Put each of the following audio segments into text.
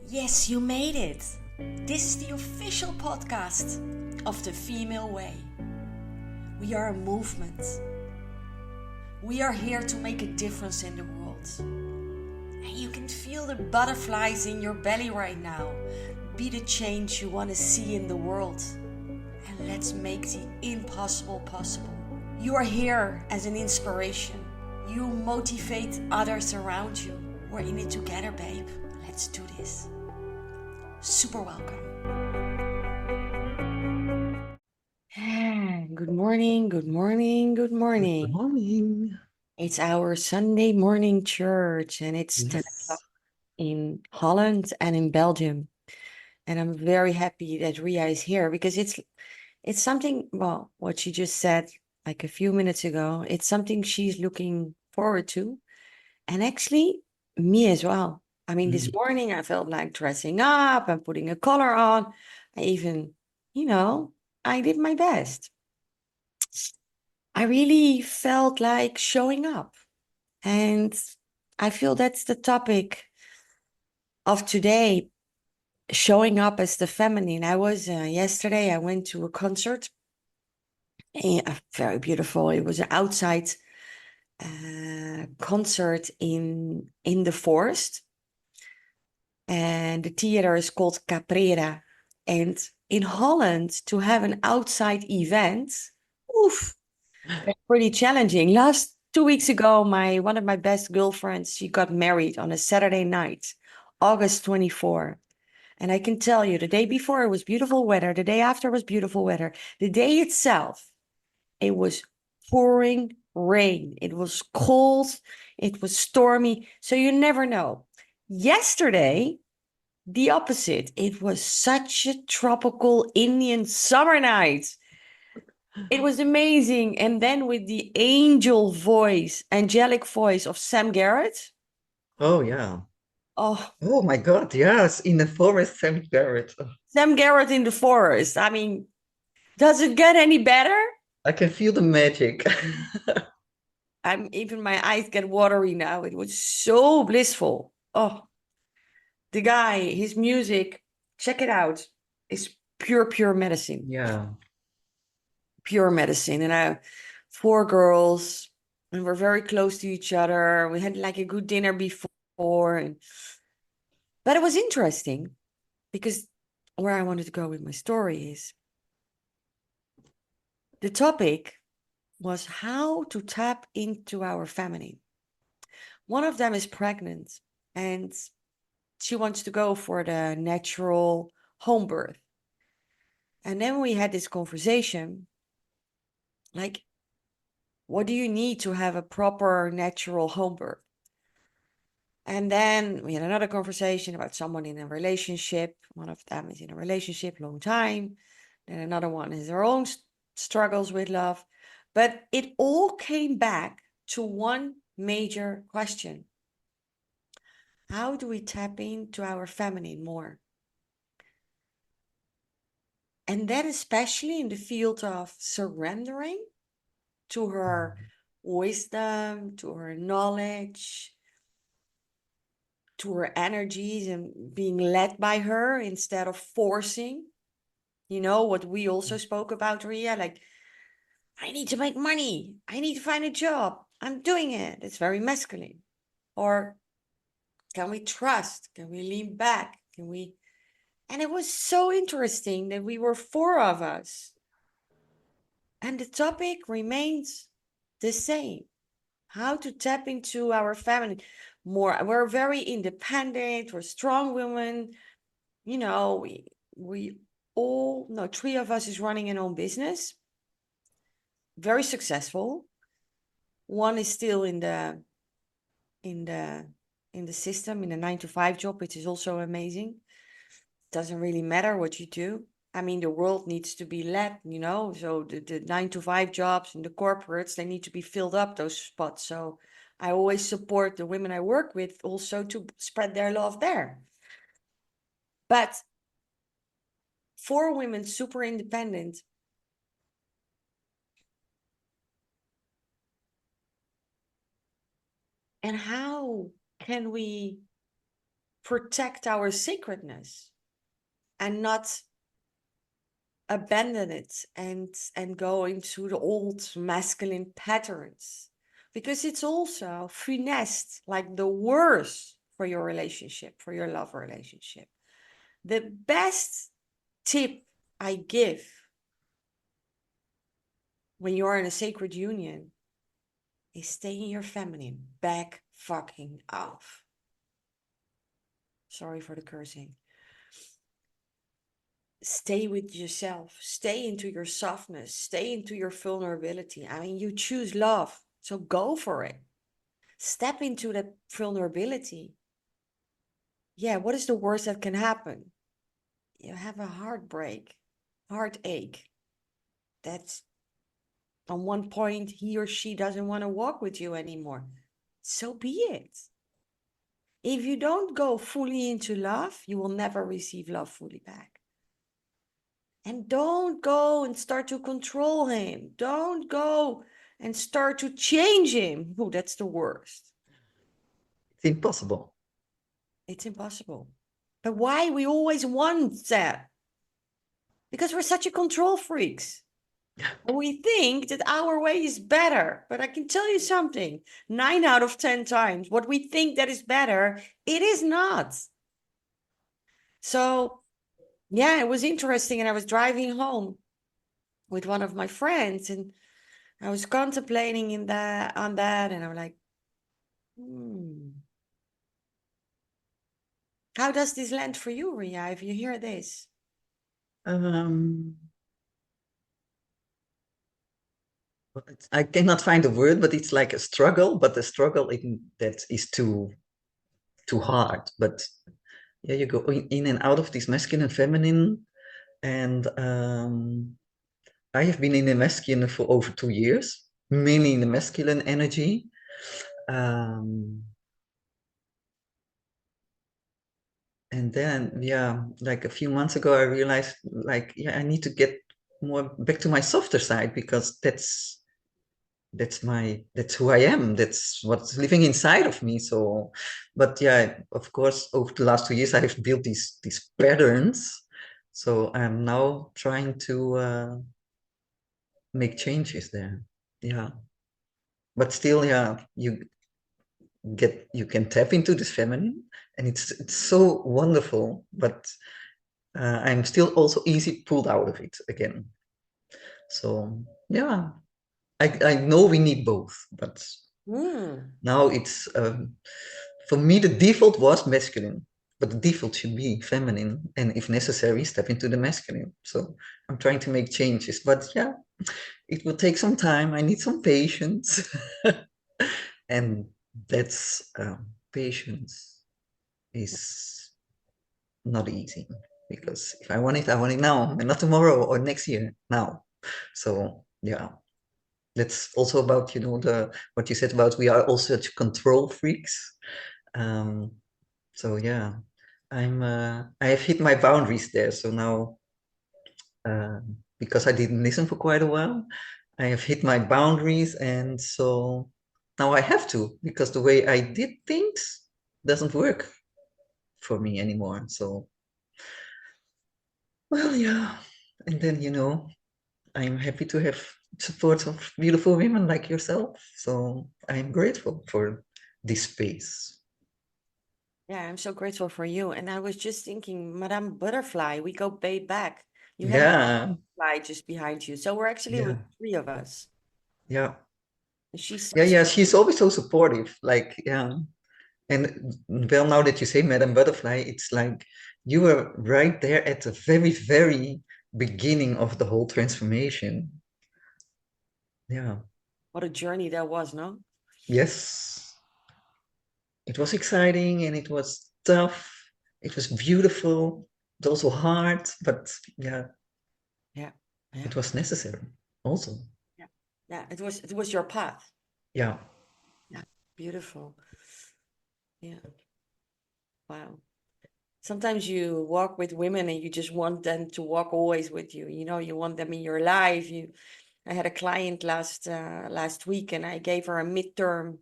Yes, you made it. This is the official podcast of the Female Way. We are a movement. We are here to make a difference in the world. And you can feel the butterflies in your belly right now. Be the change you want to see in the world. And let's make the impossible possible. You are here as an inspiration. You motivate others around you. We're in it together, babe. Let's do this. Super welcome. Good morning, good morning, good Good morning. morning. It's our Sunday morning church and it's 10 o'clock Yes. in Holland and in Belgium. And I'm very happy that Rhea is here because it's something, well, what she just said like a few minutes ago, it's something she's looking forward to. And actually, me as well. I mean, this Mm. morning I felt like dressing up and putting a collar on. I even, you know, I did my best. I really felt like showing up. And I feel that's the topic of today, showing up as the feminine. I was yesterday, I went to a concert, very beautiful. It was an outside concert in the forest. And the theater is called Caprera. And in Holland, to have an outside event, oof, that's pretty challenging. Last 2 weeks ago, my one of my best girlfriends, she got married on a Saturday night, August 24. And I can tell you, the day before it was beautiful weather, the day after was beautiful weather. The day itself, it was pouring rain. It was cold, it was stormy, so you never know. Yesterday, the opposite. It was such a tropical Indian summer night. It was amazing. And then with the angelic voice of Sam Garrett. Oh, yeah. Oh, Oh my God. Yes. In the forest, Sam Garrett. Oh, Sam Garrett in the forest. I mean, does it get any better? I can feel the magic. I'm even my eyes get watery now. It was so blissful. Oh, the guy, his music, check it out. It's pure medicine. Yeah. Pure medicine. And I, four girls, and we're very close to each other. We had like a good dinner before, but it was interesting because where I wanted to go with my story is the topic was how to tap into our feminine. One of them is pregnant and she wants to go for the natural home birth. And then we had this conversation like, what do you need to have a proper natural home birth? And then we had another conversation about someone in a relationship. One of them is in a relationship long time. Then another one has her own struggles with love. But it all came back to one major question. How do we tap into our feminine more? And that especially in the field of surrendering to her wisdom, to her knowledge, to her energies and being led by her instead of forcing. You know what we also spoke about, Rhea? Like, I need to make money. I need to find a job. I'm doing it. It's very masculine. Or can we trust? Can we lean back? Can we? And it was so interesting that we were four of us. And the topic remains the same. How to tap into our feminine more. We're very independent. We're strong women. You know, we all no, three of us is running an own business, very successful. One is still in the in the system in a 9 to 5 job, which is also amazing. Doesn't really matter what you do. I mean, the world needs to be led, you know. So the 9 to 5 jobs and the corporates, they need to be filled up those spots. So I always support the women I work with also to spread their love there. But for women super independent, and how can we protect our sacredness and not abandon it and go into the old masculine patterns, because it's also funest, like the worst for your relationship, for your love relationship. The best tip I give when you're in a sacred union is stay in your feminine. Back fucking off. Sorry for the cursing. Stay with yourself. Stay into your softness. Stay into your vulnerability. I mean, you choose love, so go for it. Step into that vulnerability. Yeah, what is the worst that can happen? You have a heartbreak, heartache. That's on one point he or she doesn't want to walk with you anymore. So be it. If you don't go fully into love, you will never receive love fully back. And don't go and start to control him. Don't go and start to change him. Oh, that's the worst. It's impossible. It's impossible. But why we always want that? Because we're such a control freaks. And we think that our way is better. But I can tell you something, 9 out of 10 times, what we think that is better, it is not. So yeah, it was interesting. And I was driving home with one of my friends, and I was contemplating on that, and I'm like, how does this land for you, Rhea, if you hear this? Um, I cannot find a word, but it's like a struggle, but the struggle that is too hard. But yeah, you go in and out of this masculine, feminine, and I have been in the masculine for over 2 years, mainly in the masculine energy. And then, yeah, like a few months ago, I realized, like, yeah, I need to get more back to my softer side, because that's who I am. That's what's living inside of me. So, but yeah, of course, over the last 2 years, I have built these patterns. So I'm now trying to make changes there. Yeah, but still, yeah, you can tap into this feminine, and it's so wonderful. But I'm still also easy pulled out of it again. So yeah, I know we need both, but now it's for me the default was masculine, but the default should be feminine, and if necessary, step into the masculine. So I'm trying to make changes, but yeah, it will take some time. I need some patience, and that's patience is not easy, because if I want it, I want it now, and not tomorrow or next year. Now, so yeah, that's also about the what you said about we are all such control freaks. Um, so yeah, I have hit my boundaries there. So now, because I didn't listen for quite a while, I have hit my boundaries, and so now I have to, because the way I did things doesn't work for me anymore. So well, yeah, and then I'm happy to have support of beautiful women like yourself. So I'm grateful for this space. Yeah, I'm so grateful for you. And I was just thinking, Madame Butterfly, we go way back. You have Yeah, Butterfly just behind you. So we're actually yeah, with three of us. yeah, And she's yeah, such, yeah. She's always so supportive. Like, yeah. And well, now that you say Madame Butterfly, it's like you were right there at the very, very beginning of the whole transformation. Yeah. what a journey that was, no? Yes. It was exciting and it was tough. It was beautiful. It was also hard, but yeah, Yeah, yeah, it was necessary also. yeah. Yeah, it was your path. Yeah. Yeah, beautiful. Yeah, wow. Sometimes you walk with women and you just want them to walk always with you. You want them in your life. I had a client last week, and I gave her a midterm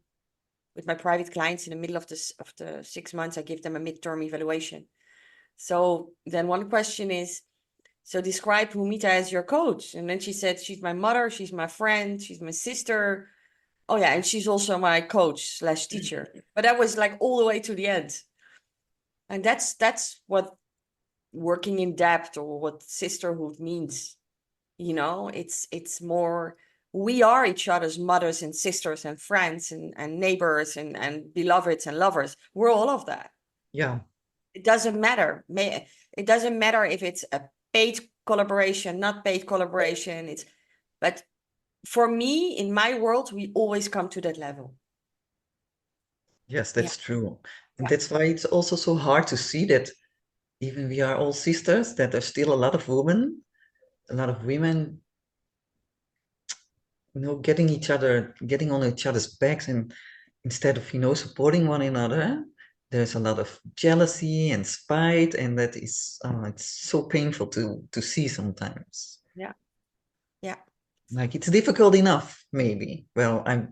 with my private clients in the middle of the 6 months, I give them a midterm evaluation. So then one question is, so describe Humita as your coach. And then she said, she's my mother, she's my friend, she's my sister. Oh yeah, and she's also my coach / teacher. But that was like all the way to the end. And that's what working in depth or what sisterhood means. You know, it's more, we are each other's mothers and sisters and friends and neighbors and beloveds and lovers. We're all of that. Yeah. It doesn't matter. It doesn't matter if it's a paid collaboration, not paid collaboration. But for me, in my world, we always come to that level. Yes, Yeah, that's true. And yeah, that's why it's also so hard to see that even we are all sisters, that there's still a lot of a lot of women, getting on each other's backs, and instead of, supporting one another, there's a lot of jealousy and spite, and that is, it's so painful to see sometimes. yeah, yeah, Like it's difficult enough, maybe. Well, I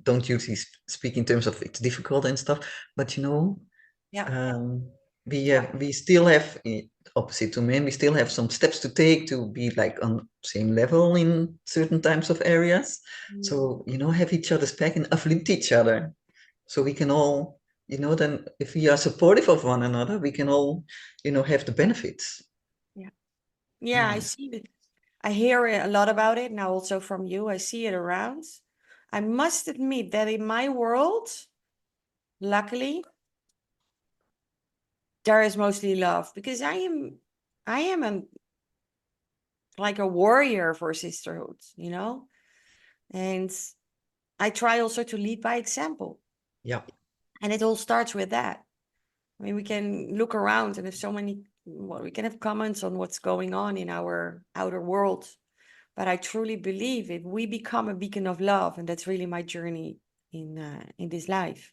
don't usually speak in terms of it's difficult and stuff, but yeah, um, we yeah. have we still have opposite to men, we still have some steps to take to be like on same level in certain types of areas. Mm. So have each other's back and uplift each other, so we can all, then if we are supportive of one another, we can all, have the benefits. Yeah. Yeah, I Yeah, see it. I hear it a lot about it now, also from you. I see it around. I must admit that in my world, luckily, there is mostly love because I am like a warrior for sisterhood, you know? And I try also to lead by example. yeah, And it all starts with that. I mean, we can look around and have so many, well, we can have comments on what's going on in our outer world. But I truly believe if we become a beacon of love, and that's really my journey in this life.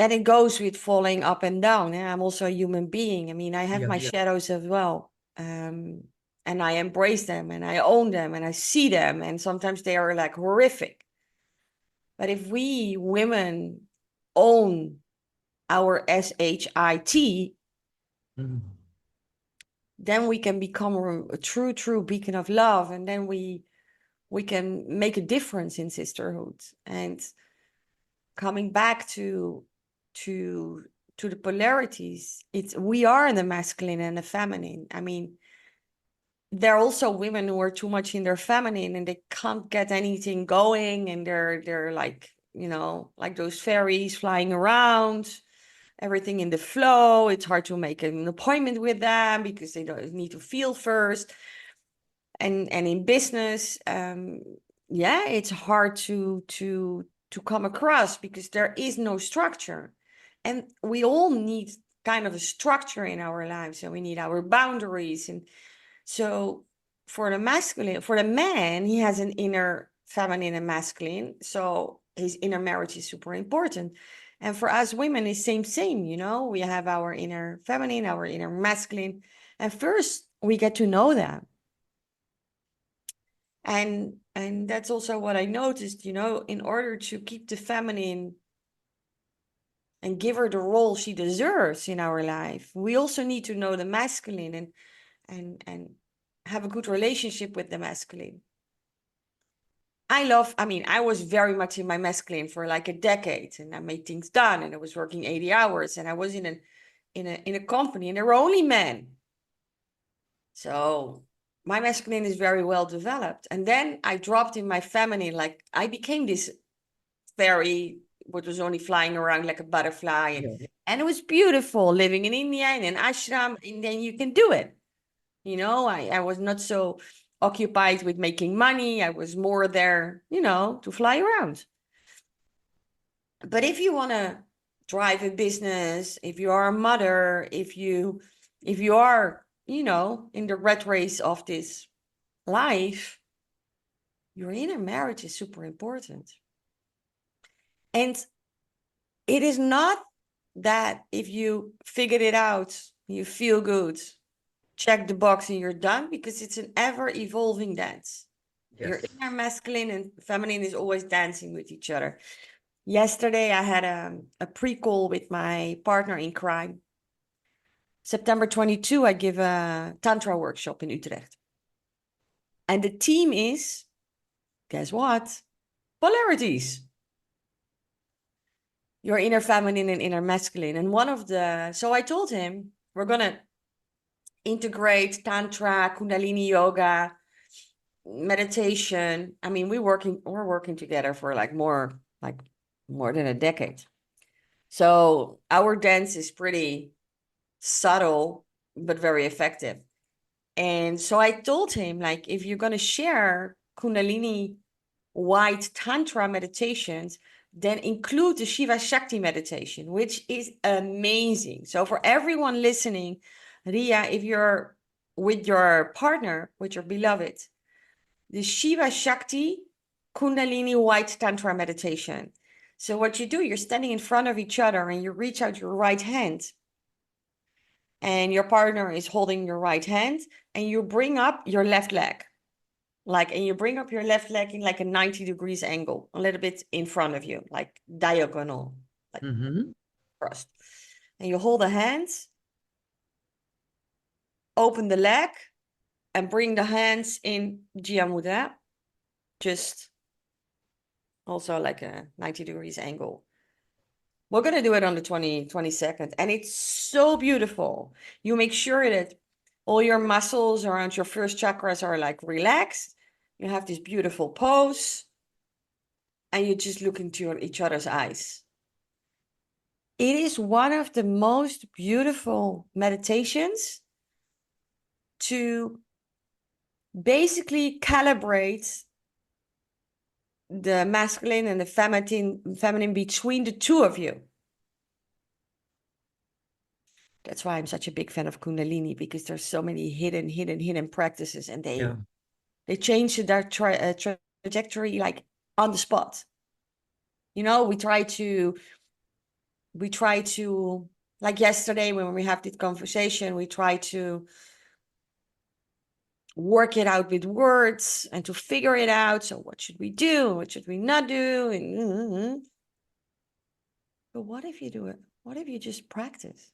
And it goes with falling up and down. And I'm also a human being. I mean, I have yeah, my shadows as well. And I embrace them and I own them and I see them. And sometimes they are like horrific. But if we women own our SHIT, mm, then we can become a true beacon of love. And then we can make a difference in sisterhood. And coming back to to the polarities, it's we are in the masculine and the feminine. I mean, there are also women who are too much in their feminine and they can't get anything going, and they're like, like those fairies flying around, everything in the flow. It's hard to make an appointment with them because they don't need to feel first. And in business, yeah, it's hard to come across because there is no structure, and we all need kind of a structure in our lives, and we need our boundaries. And so for the masculine, for the man, he has an inner feminine and masculine, so his inner marriage is super important. And for us women, it's same, we have our inner feminine, our inner masculine, and first we get to know them. And that's also what I noticed, in order to keep the feminine and give her the role she deserves in our life, we also need to know the masculine and have a good relationship with the masculine. I mean, I was very much in my masculine for like a decade, and I made things done, and I was working 80 hours, and I was in a company, and there were only men. So my masculine is very well developed. And then I dropped in my feminine, like I became this fairy, what was only flying around like a butterfly. And, yeah, and it was beautiful living in India in an ashram, and then you can do it. I was not so occupied with making money. I was more there, to fly around. But if you want to drive a business, if you are a mother, if you are, in the rat race of this life, your inner marriage is super important. And it is not that if you figured it out, you feel good, check the box and you're done, because it's an ever evolving dance. Your Yes. inner masculine and feminine is always dancing with each other. Yesterday, I had a pre-call with my partner in crime. September 22, I give a Tantra workshop in Utrecht. And the theme is, guess what? Polarities. Your inner feminine and inner masculine. And so I told him, we're going to integrate Tantra, Kundalini yoga, meditation. I mean, we're working together for more than a decade. So our dance is pretty subtle, but very effective. And so I told him, if you're going to share Kundalini white Tantra meditations, then include the Shiva Shakti meditation, which is amazing. So for everyone listening, Rhea, if you're with your partner, with your beloved, the Shiva Shakti Kundalini white Tantra meditation. So what you do, you're standing in front of each other and you reach out your right hand and your partner is holding your right hand and you bring up your left leg. And you bring up your left leg in a 90 degrees angle, a little bit in front of you, like diagonal, like crossed. And you hold the hands, open the leg, and bring the hands in Jia Mudra, just also like a 90 degrees angle. We're going to do it on the 22nd, and it's so beautiful. You make sure that all your muscles around your first chakras are relaxed. You have this beautiful pose, and you just look into each other's eyes. It is one of the most beautiful meditations to basically calibrate the masculine and the feminine between the two of you. That's why I'm such a big fan of Kundalini, because there's so many hidden practices, and they change their trajectory on the spot. We try to like yesterday when we have this conversation, we try to work it out with words and to figure it out. So what should we do? What should we not do? But what if you do it? What if you just practice?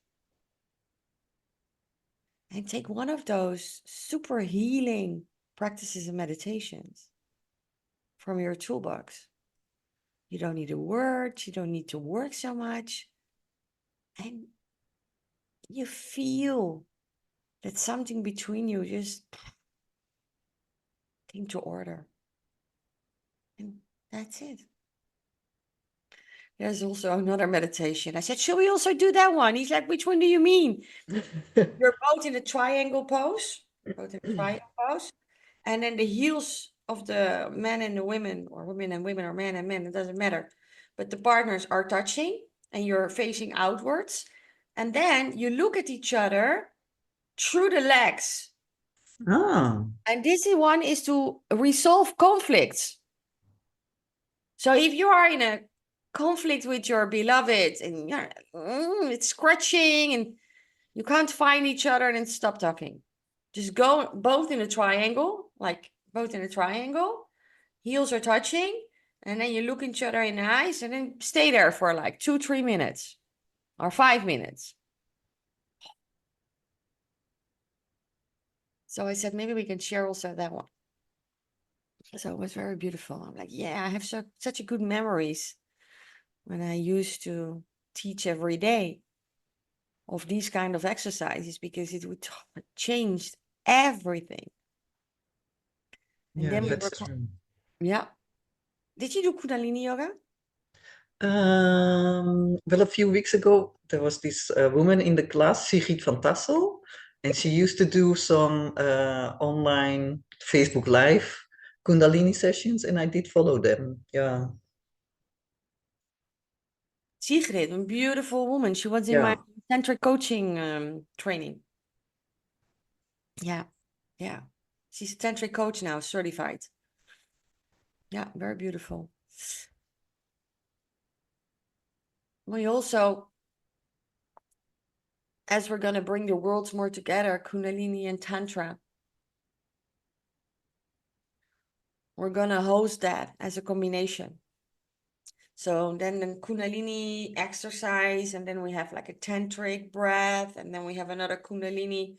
And take one of those super healing practices and meditations from your toolbox. You don't need a word, you don't need to work so much. And you feel that something between you just came to order. And that's it. There's also another meditation. I said, should we also do that one? He's like, which one do you mean? You're both in a triangle pose, and then the heels of the men and the women, or women and women, or men and men, it doesn't matter. But the partners are touching, and you're facing outwards. And then you look at each other through the legs. Ah. And this one is to resolve conflicts. So if you are in a conflict with your beloved and it's scratching and you can't find each other, and then stop talking. Just go both in a triangle, heels are touching, and then you look each other in the eyes and then stay there for 2-3 minutes or 5 minutes. So I said, maybe we can share also that one. So it was very beautiful. I'm like, yeah, I have such a good memories when I used to teach every day of these kind of exercises, because it would change everything. And Yeah, then we that's were, true. yeah. Did you do Kundalini yoga? Well, a few weeks ago, there was this woman in the class, Sigrid van Tassel, and she used to do some online Facebook Live Kundalini sessions, and I did follow them. Yeah, Sigrid, a beautiful woman. She was in my yeah. tantric coaching training. Yeah, yeah. She's a tantric coach now, certified. Yeah, very beautiful. We also, as we're going to bring the worlds more together, Kundalini and Tantra, We're gonna host that as a combination. So then the Kundalini exercise, and then we have like a tantric breath, and then we have another Kundalini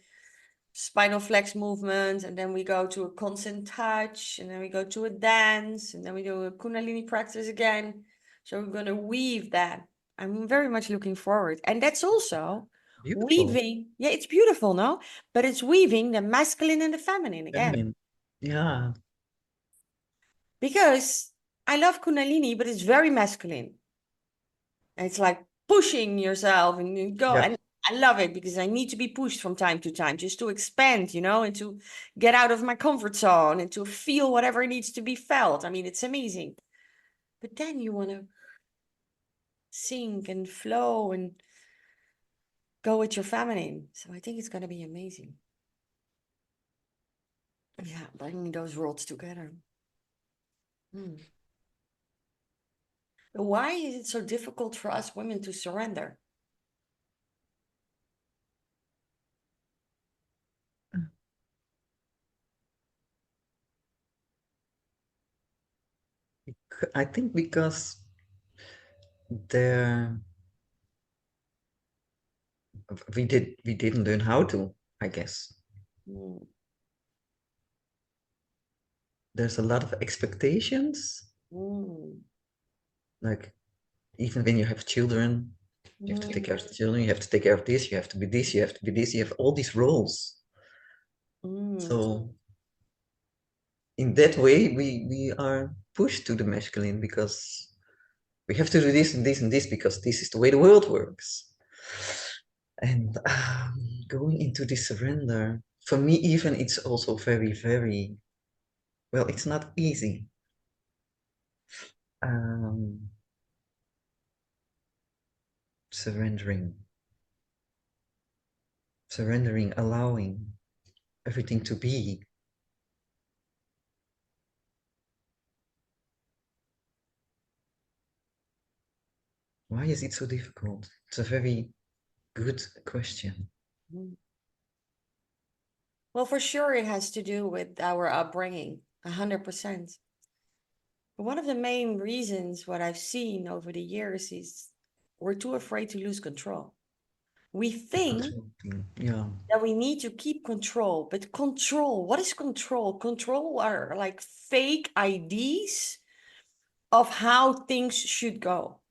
spinal flex movement, and then we go to a constant touch, and then we go to a dance, and then we do a Kundalini practice again. So we're gonna weave that. I'm very much looking forward. And that's also Beautiful. weaving. Yeah, it's beautiful, no? But it's weaving the masculine and the feminine again. Feminine. Yeah. Because I love Kundalini, but it's very masculine. And it's like pushing yourself and you go. Yeah. And I love it because I need to be pushed from time to time just to expand, and to get out of my comfort zone and to feel whatever needs to be felt. I mean, it's amazing. But then you want to sink and flow and go with your feminine. So I think it's going to be amazing. Yeah, bringing those worlds together. Hmm. But why is it so difficult for us women to surrender? I think because there we didn't learn how to, I guess. Hmm. There's a lot of expectations. Hmm. Like even when you have children, you have to take care of the children, you have to take care of this, you have to be this, you have to be this, you have all these roles. Hmm. So in that way, we are pushed to the masculine because we have to do this and this and this because this is the way the world works. And going into this surrender, for me, even it's also very, very well, it's not easy. Um, surrendering, surrendering, allowing everything to be. Why is it so difficult? It's a very good question. Hmm. Well, for sure, it has to do with our upbringing, 100%. But one of the main reasons what I've seen over the years is we're too afraid to lose control. We The think control thing. Yeah, that we need to keep control, but control, what is control? Control are like fake ideas of how things should go.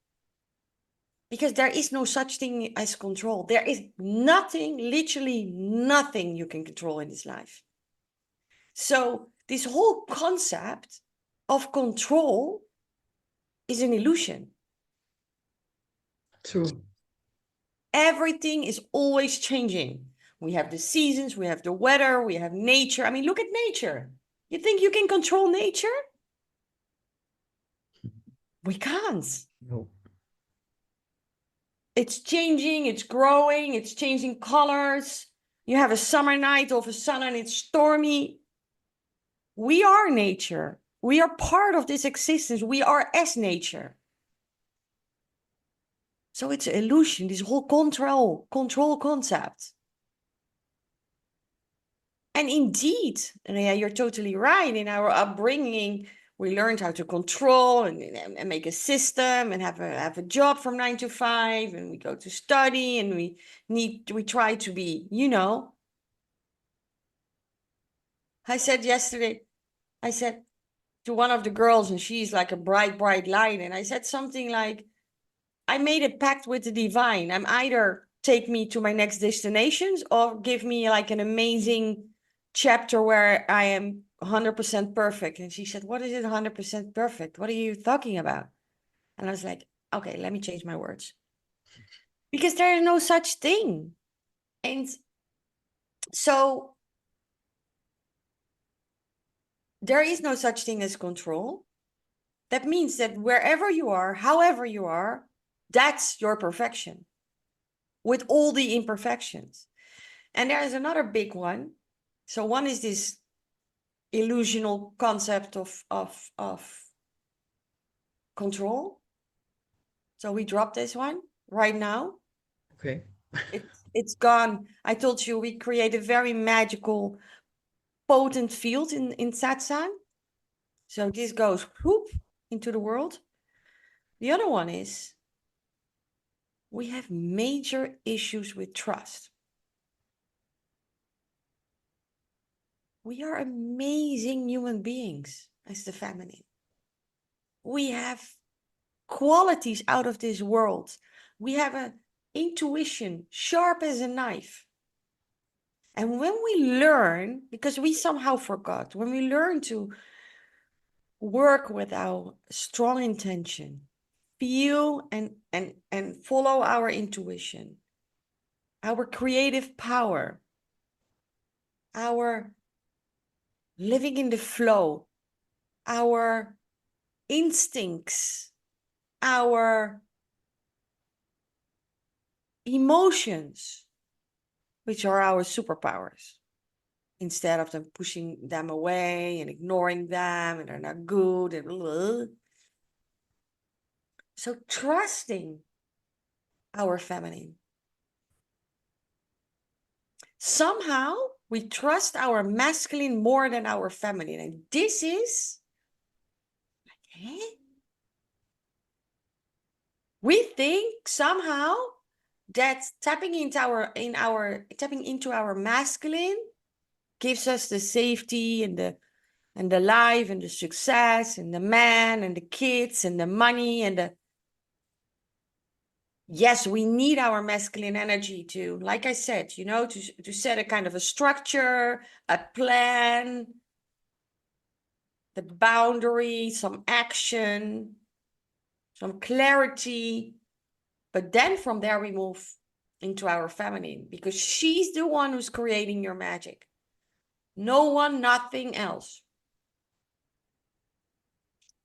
Because there is no such thing as control. There is nothing, literally nothing you can control in this life. So, this whole concept of control is an illusion. true. Everything is always changing. We have the seasons, we have the weather, we have nature. I mean, look at nature. You think you can control nature? We can't. No, It's changing, it's growing, it's changing colors. You have a summer night, all of a sudden it's stormy. We are nature. We are part of this existence. We are as nature. So it's an illusion, this whole control concept. And indeed, Rhea, you're totally right. In our upbringing, we learned how to control and make a system and have a job from 9 to 5, and we go to study and we try to be, I said yesterday, I said to one of the girls, and she's like a bright, bright light, and I said something like, I made a pact with the divine. I'm either take me to my next destinations or give me like an amazing chapter where I am 100% perfect. And she said, what is it 100% perfect? What are you talking about? And I was like, okay, let me change my words. Because there is no such thing. And so there is no such thing as control. That means that wherever you are, however you are, that's your perfection with all the imperfections. And there is another big one. So one is this illusional concept of control. So we drop this one right now. okay. It's gone. I told you we create a very magical, potent field in Satsang. So this goes whoop into the world. The other one is we have major issues with trust. We are amazing human beings as the feminine. We have qualities out of this world. We have an intuition sharp as a knife. And when we learn, because we somehow forgot, when we learn to work with our strong intention, feel and follow our intuition, our creative power, our living in the flow, our instincts, our emotions, which are our superpowers, instead of them pushing them away and ignoring them and they're not good and blah. So trusting our feminine. Somehow we trust our masculine more than our feminine. And this is, eh? We think somehow that tapping into our masculine gives us the safety and the life and the success and the man and the kids and the money and the, yes, we need our masculine energy to, like I said, to set a kind of a structure, a plan, the boundary, some action, some clarity. But then from there we move into our feminine, because she's the one who's creating your magic. No one, nothing else.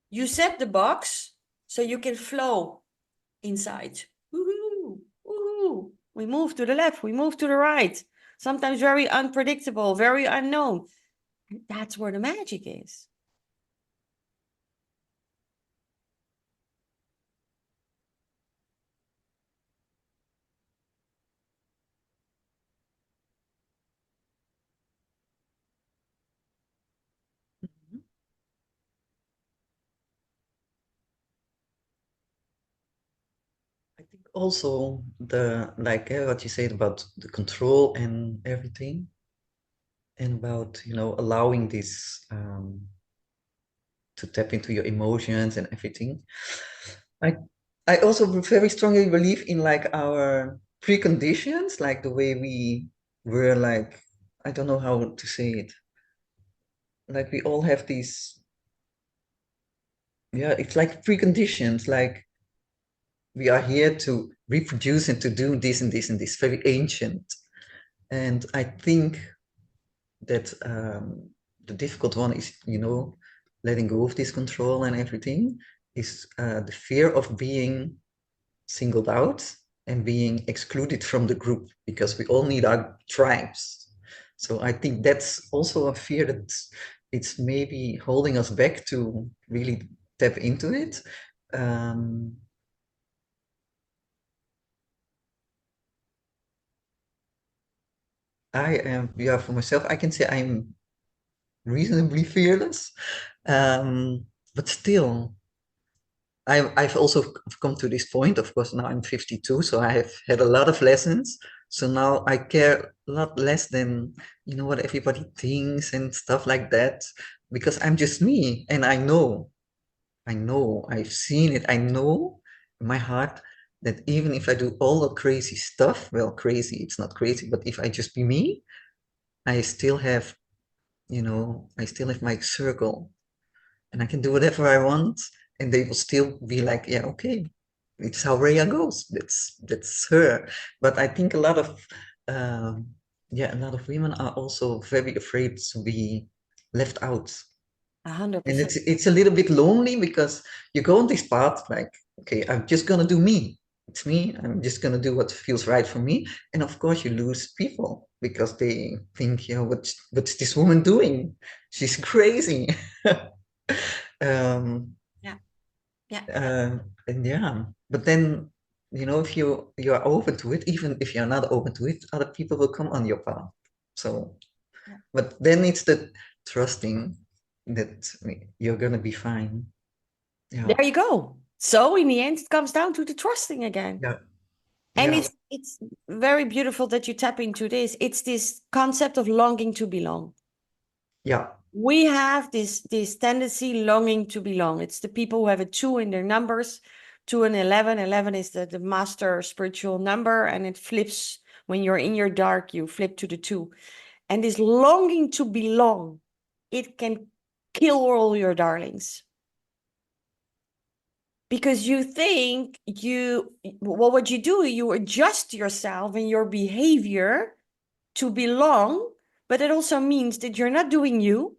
You set the box so you can flow inside. Woohoo, woohoo. We move to the left, we move to the right. Sometimes very unpredictable, very unknown. That's where the magic is. I think also the like what you said about the control and everything, and about allowing this to tap into your emotions and everything. I I also very strongly believe in like our preconditions, like the way we were like, I don't know how to say it. Like we all have these, yeah, it's like preconditions, like we are here to reproduce and to do this and this and this, very ancient. And I think that the difficult one is, letting go of this control and everything, is the fear of being singled out and being excluded from the group, because we all need our tribes. So I think that's also a fear that it's maybe holding us back to really tap into it. Um, I am, yeah, for myself, I can say I'm reasonably fearless. But still, I've also come to this point. Of course, now I'm 52, so I have had a lot of lessons. So now I care a lot less than, what everybody thinks and stuff like that, because I'm just me. And I've seen it. I know in my heart that even if I do all the crazy stuff, well, crazy, it's not crazy, but if I just be me, I still have, I still have my circle, and I can do whatever I want, and they will still be like, yeah, okay, it's how Rhea goes. That's her. But I think um, a lot of women are also very afraid to be left out, and 100%. it's a little bit lonely because you go on this path like, okay, I'm just gonna do me. It's me. I'm just gonna do what feels right for me, and of course you lose people because they think, what's this woman doing? She's crazy. um, Yeah, yeah, and yeah, but then if you are open to it, even if you're not open to it, other people will come on your path. So, yeah. but then it's the trusting, that you're gonna be fine. Yeah, There you go. So in the end, it comes down to the trusting again. yeah, And yeah, it's very beautiful that you tap into this. It's this concept of longing to belong. yeah, We have this tendency longing to belong. It's the people who have a 2 in their numbers, 2 and 11. 11 is the master spiritual number, and it flips when you're in your dark, you flip to the 2. And this longing to belong, it can kill all your darlings. Because you think well, what you do, you adjust yourself and your behavior to belong, but it also means that you're not doing you.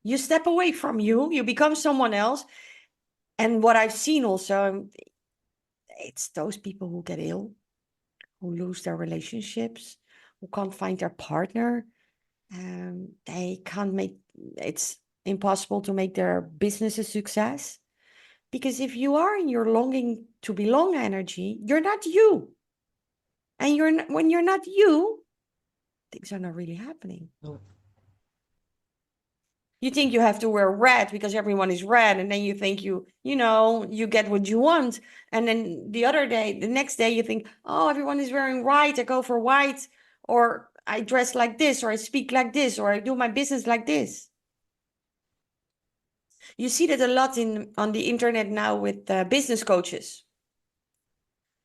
You step away from you become someone else. And what I've seen also, it's those people who get ill, who lose their relationships, who can't find their partner. They can't make, it's impossible to make their business a success. Because if you are in your longing to belong energy, you're not you. And when you're not you, things are not really happening. no, You think you have to wear red because everyone is red, and then you think you get what you want. And then the next day you think, oh, everyone is wearing white, I go for white, or I dress like this, or I speak like this, or I do my business like this. You see that a lot on the internet now with business coaches.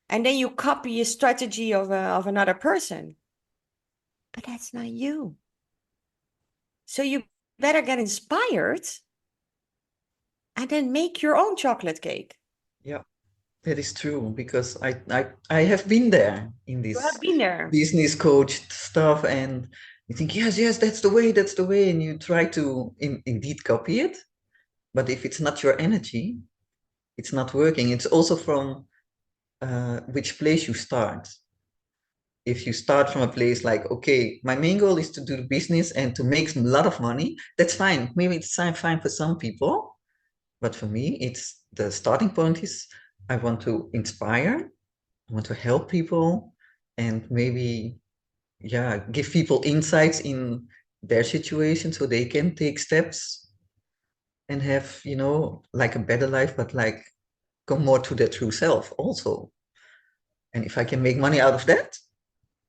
And then you copy a strategy of another person. But that's not you. So you better get inspired and then make your own chocolate cake. yeah. That is true because I have been there in You this have been there. business coach stuff, and you think yes, that's the way, and you try to indeed copy it, but if it's not your energy, it's not working. It's also from which place you start. If you start from a place like, okay, my main goal is to do the business and to make a lot of money, that's fine. Maybe it's fine for some people, but for me, it's the starting point is I want to inspire, I want to help people, and maybe, yeah, give people insights in their situation so they can take steps and have, like a better life, but like come more to their true self also. And if I can make money out of that,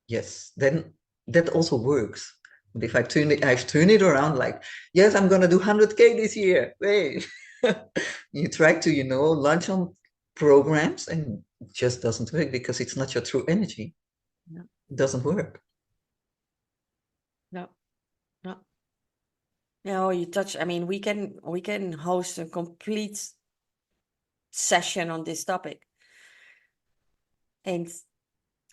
yes, then that also works. But if I've turned it around like, yes, I'm gonna do 100K this year. Hey, you try to, launch on programs and it just doesn't work because it's not your true energy. No, It doesn't work. no, no. No, you touch. I mean, we can host a complete session on this topic. And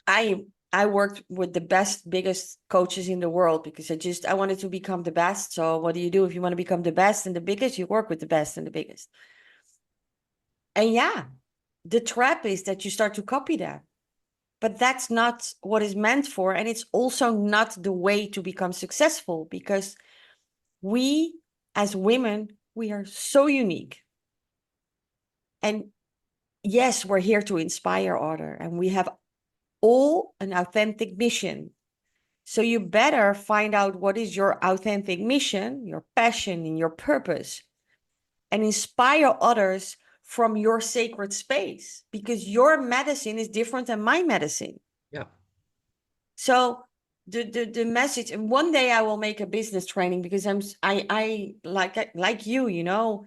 I I worked with the best, biggest coaches in the world because I wanted to become the best. So what do you do if you want to become the best and the biggest? You work with the best and the biggest. And yeah, the trap is that you start to copy that. But that's not what is meant for. And it's also not the way to become successful because we as women, we are so unique. And yes, we're here to inspire others, and we have all an authentic mission. So you better find out what is your authentic mission, your passion, and your purpose, and inspire others from your sacred space because your medicine is different than my medicine. Yeah. So the message, and one day I will make a business training because I like you,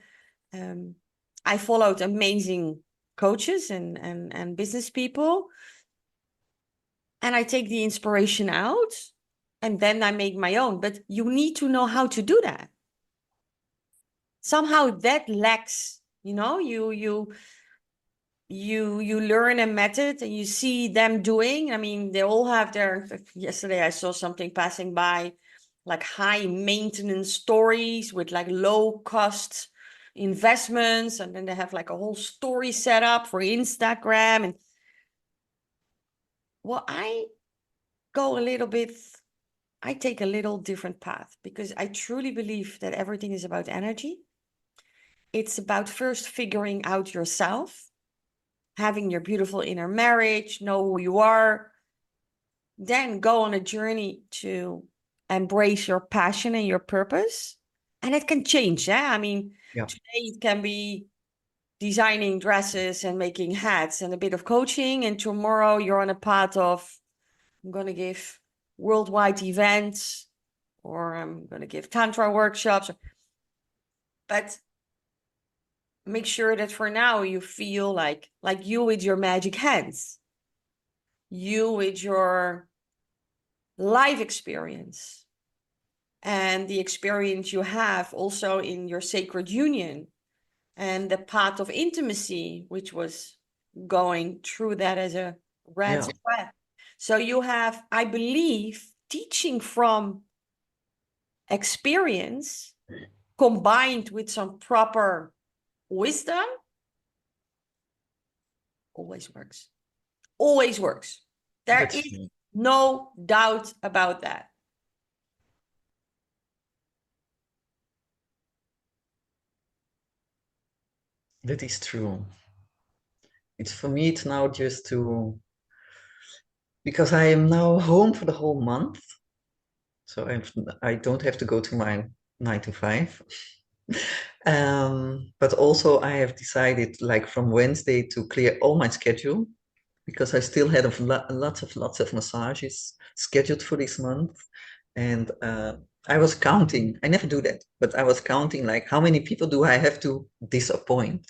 I followed amazing coaches and business people, and I take the inspiration out and then I make my own. But you need to know how to do that. Somehow that lacks, you learn a method and you see them doing. I mean, they all have yesterday I saw something passing by, like high maintenance stories with like low cost investments, and then they have like a whole story set up for Instagram. And well, I take a little different path because I truly believe that everything is about energy. It's about first figuring out yourself, having your beautiful inner marriage, know who you are, then go on a journey to embrace your passion and your purpose. And it can change. I mean, Yeah. today it can be designing dresses and making hats and a bit of coaching. And tomorrow you're on a path of, I'm going to give worldwide events, or I'm going to give Tantra workshops. But make sure that for now you feel like you with your magic hands, you with your life experience, and the experience you have also in your sacred union and the path of intimacy, which was going through that as a red Yeah. thread. So you have, I believe, teaching from experience combined with some proper wisdom always works. Always works. There That's is true. no doubt about that. That is true. It's for me, it's now just to, because I am now home for the whole month. So I don't have to go to my 9 to 5. But also I have decided like from Wednesday to clear all my schedule because I still had lots of massages scheduled for this month. And I was counting, I never do that, but I was counting like how many people do I have to disappoint?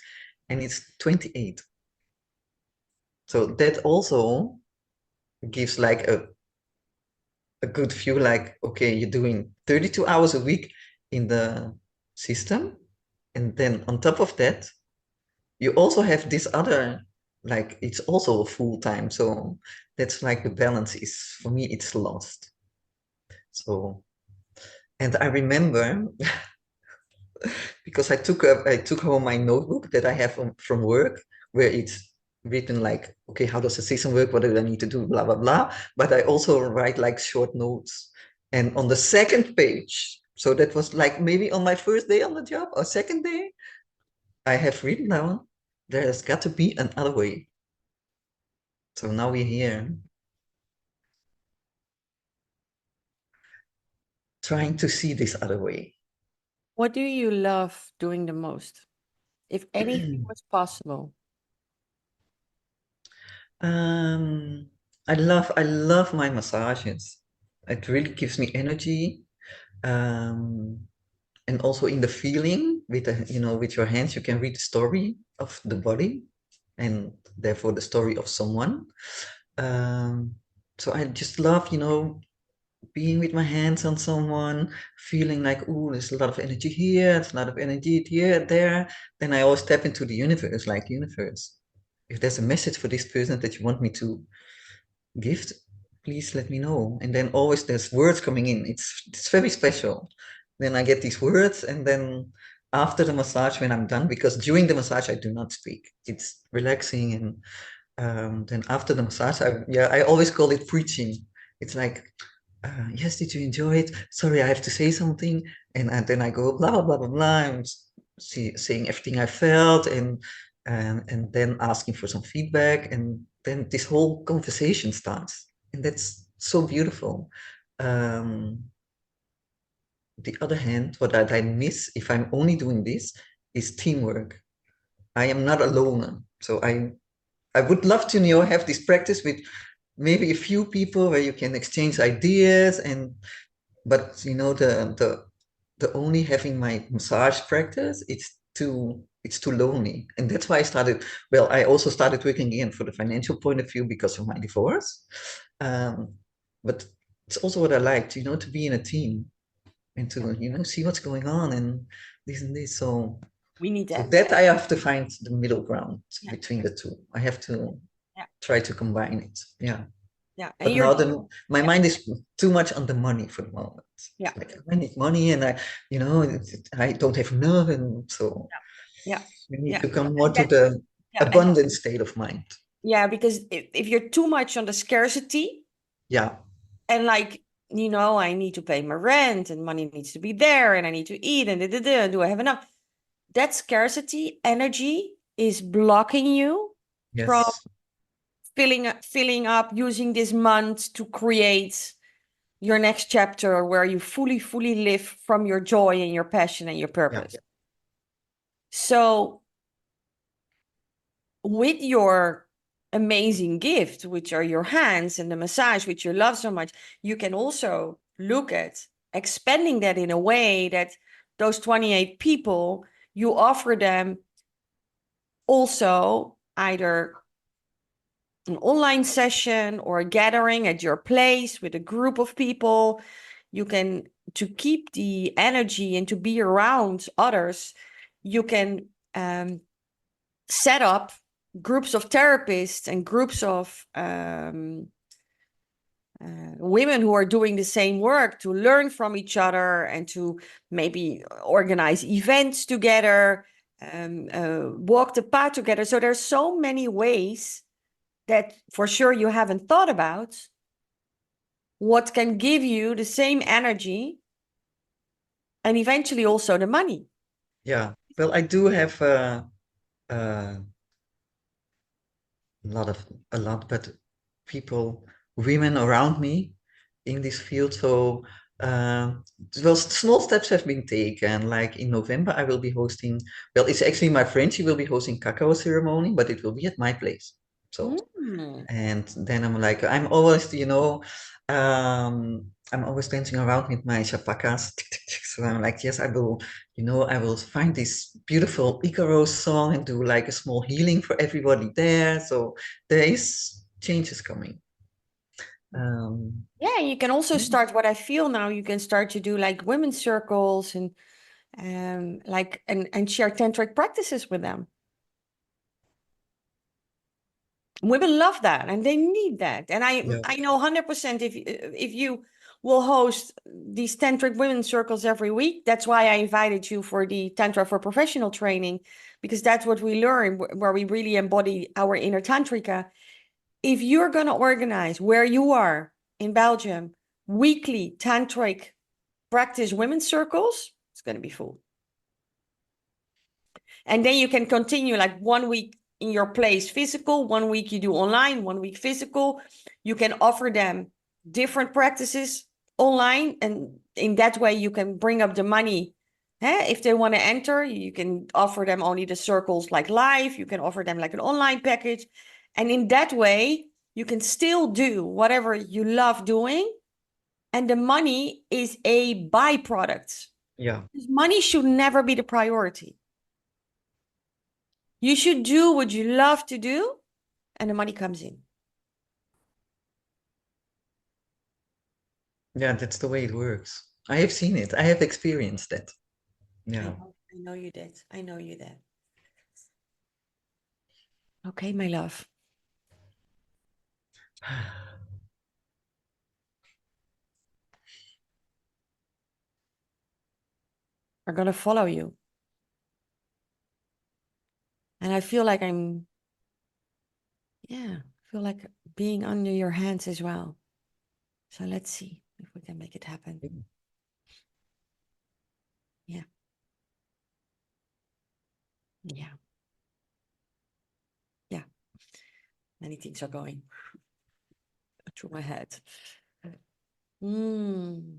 And it's 28. So that also gives like a good view, like, okay, you're doing 32 hours a week in the system. And then on top of that, you also have this other, like, it's also full time. So that's like the balance is, for me, it's lost. So, and I remember because I took home my notebook that I have from work where it's written like, okay, how does the system work? What do I need to do? Blah, blah, blah. But I also write like short notes. And on the second page, so that was like maybe on my first day on the job or second day, I have written down, there's got to be another way. So now we're here trying to see this other way. What do you love doing the most? If anything was possible. Um, I love my massages. It really gives me energy. Um, and also in the feeling with with your hands, you can read the story of the body and therefore the story of someone. Um, so I just love, being with my hands on someone, feeling like, oh, there's a lot of energy here, there's a lot of energy here, there. Then I always tap into the universe, like universe. If there's a message for this person that you want me to gift, please let me know. And then always there's words coming in. It's very special. Then I get these words, and then after the massage, when I'm done, because during the massage I do not speak. It's relaxing, and then after the massage, I always call it preaching. It's like, yes, did you enjoy it? Sorry, I have to say something, and then I go blah blah blah blah. I'm saying everything I felt, and then asking for some feedback, and then this whole conversation starts, and that's so beautiful. Um, the other hand, what I miss if I'm only doing this is teamwork. I am not a loner, so I would love to have this practice with maybe a few people where you can exchange ideas, and but the only having my massage practice, it's too lonely. And that's why I also started working again for the financial point of view because of my divorce. um, but it's also what I liked, to be in a team and to see what's going on and this and this. So We need so that. that I have to find the middle ground Yeah. between the two. I have to Yeah. try to combine it. Yeah. Yeah. And But you're now my yeah. mind is too much on the money for the moment. Yeah. It's like I need money, and I don't have enough, and so Yeah. we need Yeah. to come more And to that the yeah. And abundant state of mind. yeah, because if you're too much on the scarcity Yeah. and like, I need to pay my rent and money needs to be there and I need to eat and do I have enough? That scarcity energy is blocking you from Yes. filling up using this month to create your next chapter where you fully live from your joy and your passion and your Yeah. purpose. So with your amazing gift, which are your hands and the massage, which you love so much, you can also look at expanding that in a way that those 28 people, you offer them also either an online session or a gathering at your place with a group of people. You can, to keep the energy and to be around others, you can set up groups of therapists and groups of women who are doing the same work to learn from each other and to maybe organize events together, walk the path together. So there's so many ways that for sure you haven't thought about what can give you the same energy and eventually also the money. Yeah. Well, I do have uh, a lot, but people, women around me in this field. So, well, small steps have been taken. Like in November, I will be hosting, well, it's actually my friend. She will be hosting cacao ceremony, but it will be at my place. So, Mm. and then I'm like, I'm always, I'm always dancing around with my chapakas. So I'm like, yes, I will find this beautiful Icaro song and do like a small healing for everybody there. So there is changes coming. Yeah, you can also start what I feel now. You can start to do like women's circles and like and share tantric practices with them. Women love that and they need that. And Yeah. I know 100% if you will host these tantric women circles every week, that's why I invited you for the Tantra for Professional training, because that's what we learn where we really embody our inner tantrika. If you're going to organize where you are in Belgium weekly tantric practice women's circles, it's going to be full. And then you can continue like 1 week in your place physical, 1 week you do online, 1 week physical. You can offer them different practices online. And in that way, you can bring up the money. If they want to enter, you can offer them only the circles like live. You can offer them like an online package. And in that way, you can still do whatever you love doing. And the money is a byproduct. Yeah. Money should never be the priority. You should do what you love to do, and the money comes in. Yeah, that's the way it works. I have seen it. I have experienced that. Yeah. I know you did. I know you did. Okay, my love. I'm gonna follow you. And I feel like feel like being under your hands as well. So let's see if we can make it happen. Yeah. Yeah. Yeah. Many things are going through my head. Mm.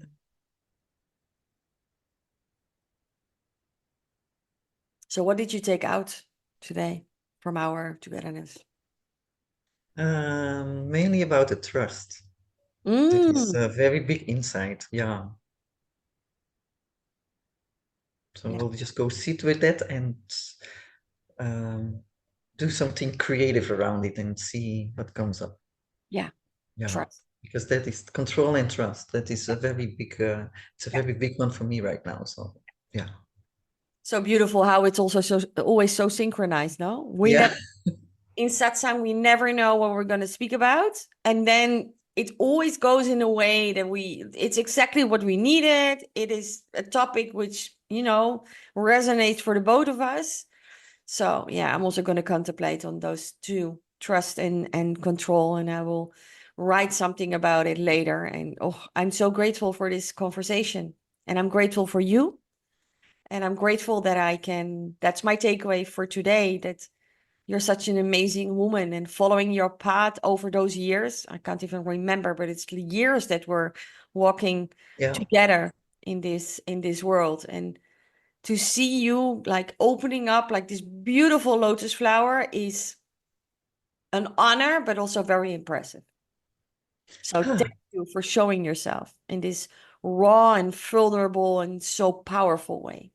So what did you take out today from our togetherness? Mainly about the trust. That is Mm. a very big insight. Yeah. So Yeah. we'll just go sit with that and um, do something creative around it and see what comes up. Yeah. Yeah, Trust. because that is control and trust. That is a very big, it's a Yeah. very big one for me right now. So yeah, So beautiful how it's also so always so synchronized, no? We yeah, never in Satsang, we never know what we're going to speak about. And then it always goes in a way that it's exactly what we needed. It is a topic which, resonates for the both of us. So yeah, I'm also going to contemplate on those two, trust and control. And I will write something about it later. And I'm so grateful for this conversation. And I'm grateful for you. And I'm grateful that that's my takeaway for today, that you're such an amazing woman, and following your path over those years. I can't even remember, but it's the years that we're walking Yeah. together in this world. And to see you like opening up like this beautiful lotus flower is an honor, but also very impressive. So Ah, thank you for showing yourself in this raw and vulnerable and so powerful way.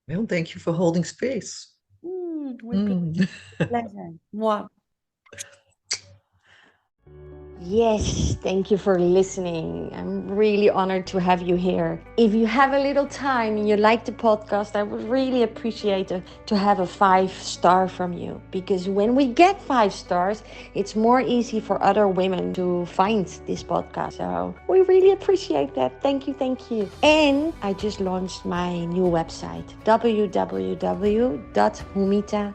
well, thank you for holding space. With Mm. pleasure. Mwah. Yes, thank you for listening. I'm really honored to have you here. If you have a little time and you like the podcast, I would really appreciate to have a 5-star from you, because when we get 5 stars, it's more easy for other women to find this podcast. So we really appreciate that. Thank you, thank you. And I just launched my new website, www.humita.nl.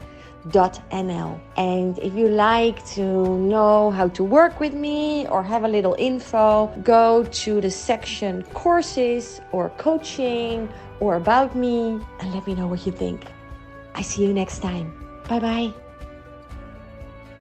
And if you like to know how to work with me or have a little info, go to the section courses or coaching or about me and let me know what you think. I see you next time. Bye bye.